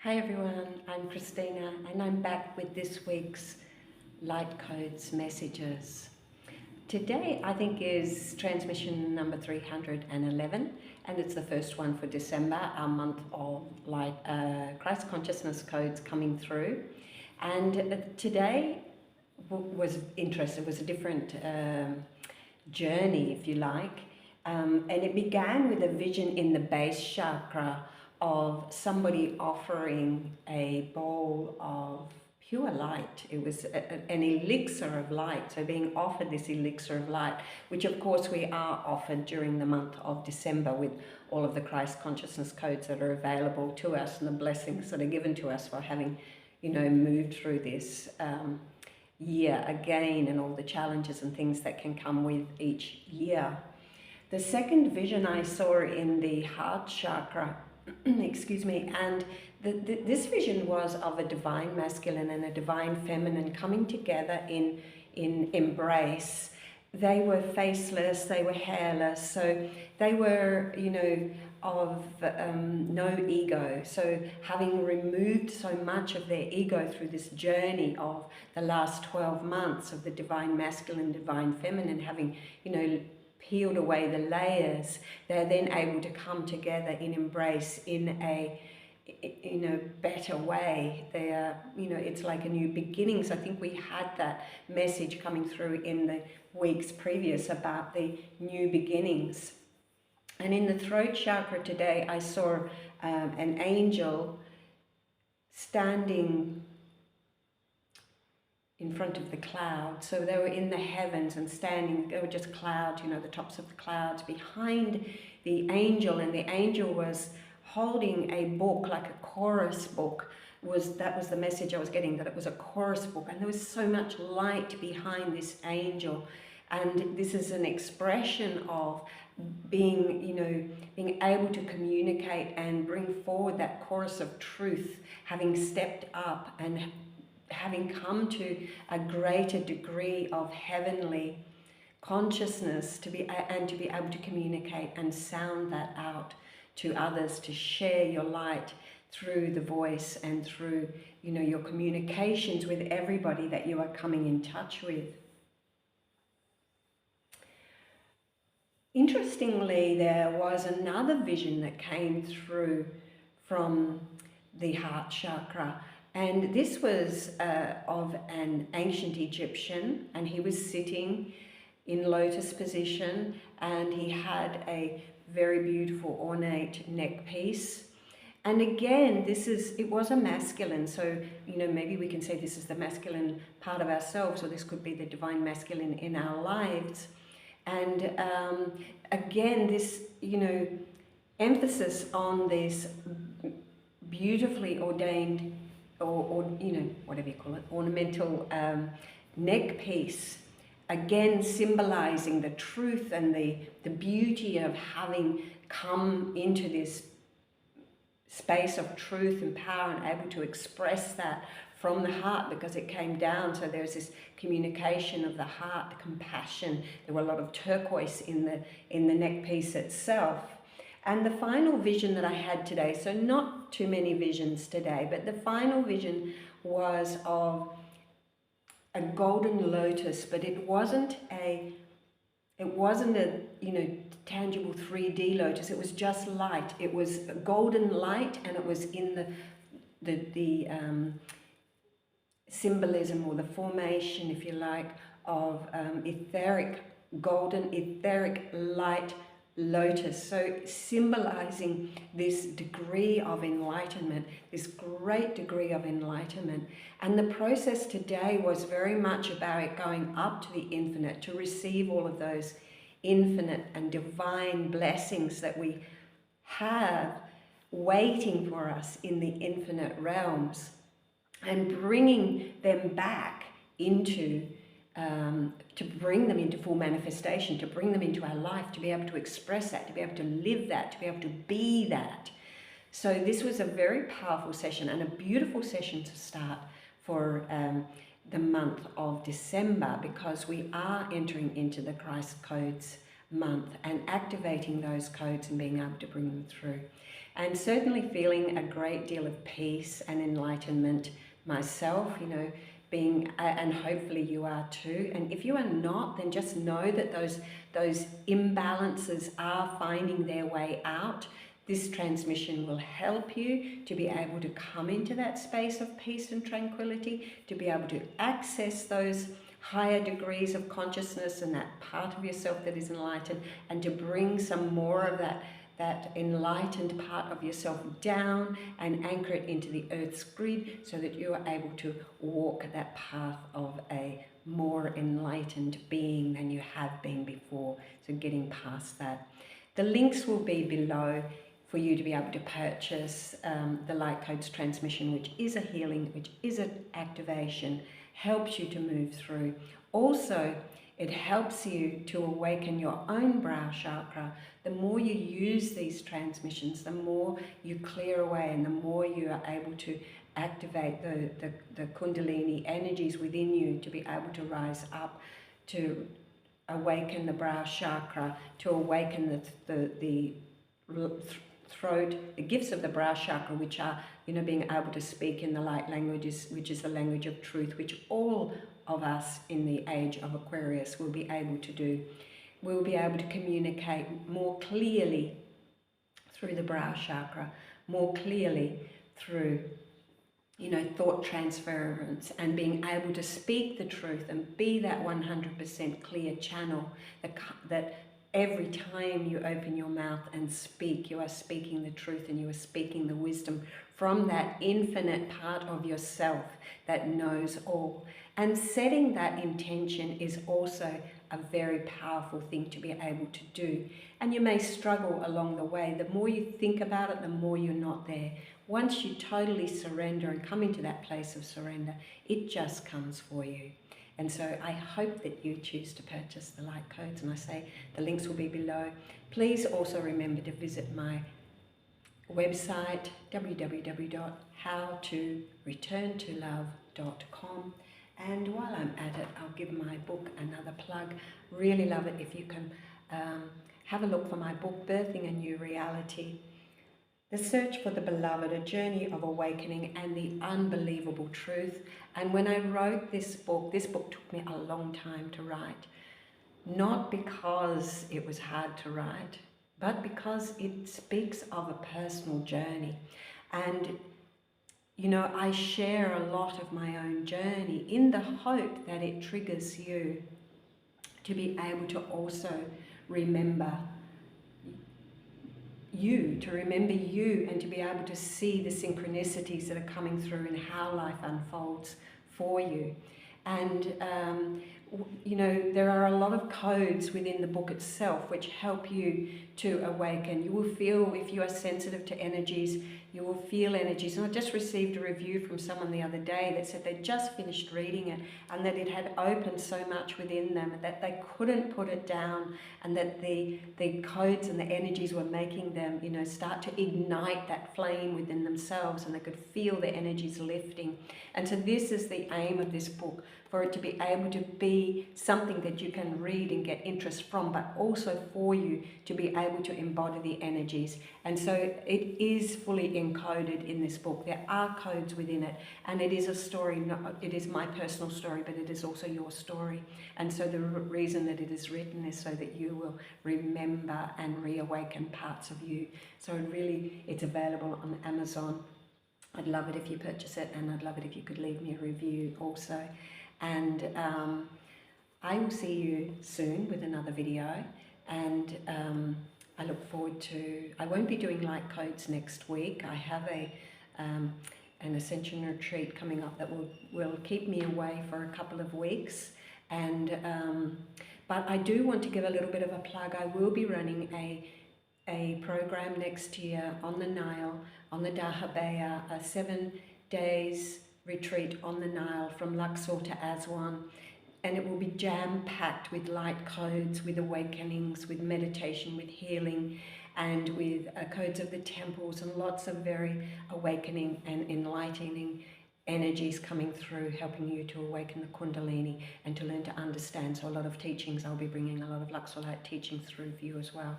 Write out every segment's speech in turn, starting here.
Hi everyone, I'm Christina and I'm back with this week's Light Codes messages. Today I think is transmission number 311 and it's the first one for December, our month of Christ Consciousness codes coming through. And today was interesting, it was a different journey if you like, and it began with a vision in the base chakra of somebody offering a bowl of pure light. It was an elixir of light, so being offered this elixir of light, which of course we are offered during the month of December with all of the Christ consciousness codes that are available to us and the blessings that are given to us for having, moved through this year again, and all the challenges and things that can come with each year. The second vision I saw in the heart chakra, excuse me, and this vision was of a divine masculine and a divine feminine coming together in embrace. They were faceless, they were hairless, so they were, of no ego. So having removed so much of their ego through this journey of the last 12 months of the divine masculine, divine feminine, having, peeled away the layers, they're then able to come together in embrace in a better way. They are, it's like a new beginning. So I think we had that message coming through in the weeks previous about the new beginnings. And in the throat chakra today, I saw an angel standing in front of the clouds. So they were in the heavens and standing, they were just clouds, the tops of the clouds behind the angel, and the angel was holding a book, like a chorus book. That was the message I was getting, that it was a chorus book, and there was so much light behind this angel. And this is an expression of being able to communicate and bring forward that chorus of truth, having stepped up and having come to a greater degree of heavenly consciousness to be able to communicate and sound that out to others, to share your light through the voice and through your communications with everybody that you are coming in touch with. Interestingly, there was another vision that came through from the heart chakra. And this was of an ancient Egyptian, and he was sitting in lotus position, and he had a very beautiful ornate neck piece. And again, it was a masculine, so maybe we can say this is the masculine part of ourselves, or this could be the divine masculine in our lives. And again, this emphasis on this beautifully ordained, or whatever you call it, ornamental neck piece, again symbolizing the truth and the beauty of having come into this space of truth and power and able to express that from the heart, because it came down. So there's this communication of the heart, the compassion. There were a lot of turquoise in the neck piece itself. And the final vision that I had today, so not too many visions today, but the final vision was of a golden lotus, but it wasn't a tangible 3D lotus. It was just light. It was golden light, and it was in the symbolism, or the formation, if you like, of golden etheric light lotus, so symbolizing this degree of enlightenment, this great degree of enlightenment. And the process today was very much about it going up to the infinite, to receive all of those infinite and divine blessings that we have waiting for us in the infinite realms, and bringing them back into to bring them into full manifestation, to bring them into our life, to be able to express that, to be able to live that, to be able to be that. So this was a very powerful session, and a beautiful session to start for the month of December, because we are entering into the Christ Codes month and activating those codes and being able to bring them through. and certainly feeling a great deal of peace and enlightenment myself, you know, being, and hopefully you are too. And if you are not, then just know that those imbalances are finding their way out. This transmission will help you to be able to come into that space of peace and tranquility, to be able to access those higher degrees of consciousness and that part of yourself that is enlightened, and to bring some more of that enlightened part of yourself down and anchor it into the earth's grid, so that you are able to walk that path of a more enlightened being than you have been before. So getting past that. The links will be below for you to be able to purchase the Light Codes transmission, which is a healing, which is an activation, helps you to move through. Also, it helps you to awaken your own brow chakra. The more you use these transmissions, the more you clear away and the more you are able to activate the Kundalini energies within you to be able to rise up, to awaken the brow chakra, to awaken the throat, the gifts of the brow chakra, which are, you know, being able to speak in the light languages, which is the language of truth, which all of us in the age of Aquarius will be able to do. We'll be able to communicate more clearly through the brow chakra, more clearly through, you know, thought transference, and being able to speak the truth and be that 100% clear channel that every time you open your mouth and speak, you are speaking the truth and you are speaking the wisdom from that infinite part of yourself that knows all. And setting that intention is also a very powerful thing to be able to do. And you may struggle along the way. The more you think about it, the more you're not there. Once you totally surrender and come into that place of surrender, it just comes for you. And so I hope that you choose to purchase the Light Codes, and I say the links will be below. Please also remember to visit my website, www.howtoreturntolove.com. And while I'm at it, I'll give my book another plug. Really love it if you can have a look for my book, Birthing a New Reality. The Search for the Beloved, a journey of awakening and the unbelievable truth. And when I wrote this book took me a long time to write. Not because it was hard to write, but because it speaks of a personal journey. And, you know, I share a lot of my own journey in the hope that it triggers you to be able to also remember you, and to be able to see the synchronicities that are coming through and how life unfolds for you. And you know, there are a lot of codes within the book itself which help you to awaken. You will feel, if you are sensitive to energies, you will feel energies. And I just received a review from someone the other day that said they just finished reading it and that it had opened so much within them that they couldn't put it down, and that the codes and the energies were making them, you know, start to ignite that flame within themselves, and they could feel the energies lifting. And so this is the aim of this book, for it to be able to be something that you can read and get interest from, but also for you to be able to embody the energies. And so it is fully encoded in this book. There are codes within it, and it is a story. It is my personal story, but it is also your story. And so the reason that it is written is so that you will remember and reawaken parts of you. So it's available on Amazon. I'd love it if you purchase it, and I'd love it if you could leave me a review also. And I will see you soon with another video, and I look forward to, I won't be doing Light Codes next week. I have an Ascension retreat coming up that will keep me away for a couple of weeks. And but I do want to give a little bit of a plug. I will be running a program next year on the Nile, on the Dahabeya, a 7 days retreat on the Nile from Luxor to Aswan. And it will be jam-packed with light codes, with awakenings, with meditation, with healing, and with codes of the temples, and lots of very awakening and enlightening energies coming through, helping you to awaken the Kundalini and to learn to understand. So a lot of teachings, I'll be bringing a lot of Luxor Light teaching through for you as well.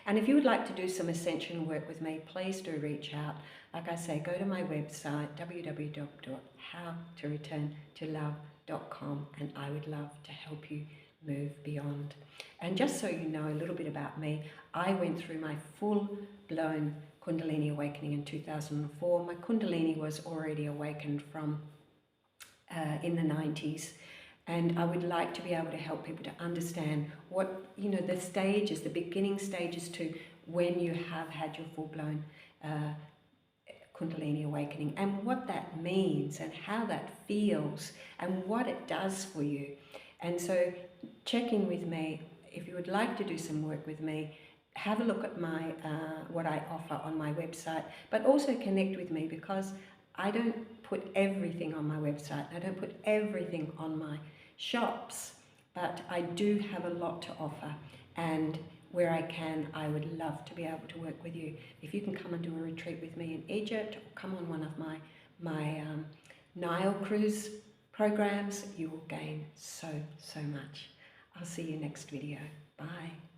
And if you would like to do some ascension work with me, please do reach out. Like I say, go to my website, www.howtoreturnTolove.com, and I would love to help you move beyond. And just so you know a little bit about me, I went through my full-blown Kundalini awakening in 2004. My Kundalini was already awakened from in the 90s, and I would like to be able to help people to understand what, you know, the stages, the beginning stages to when you have had your full-blown Kundalini awakening, and what that means and how that feels and what it does for you. And so check in with me. If you would like to do some work with me, have a look at my what I offer on my website, but also connect with me, because I don't put everything on my website. I don't put everything on my shops, but I do have a lot to offer, and where I can, I would love to be able to work with you. If you can come and do a retreat with me in Egypt, or come on one of my Nile cruise programs, you will gain so much. I'll see you next video. Bye.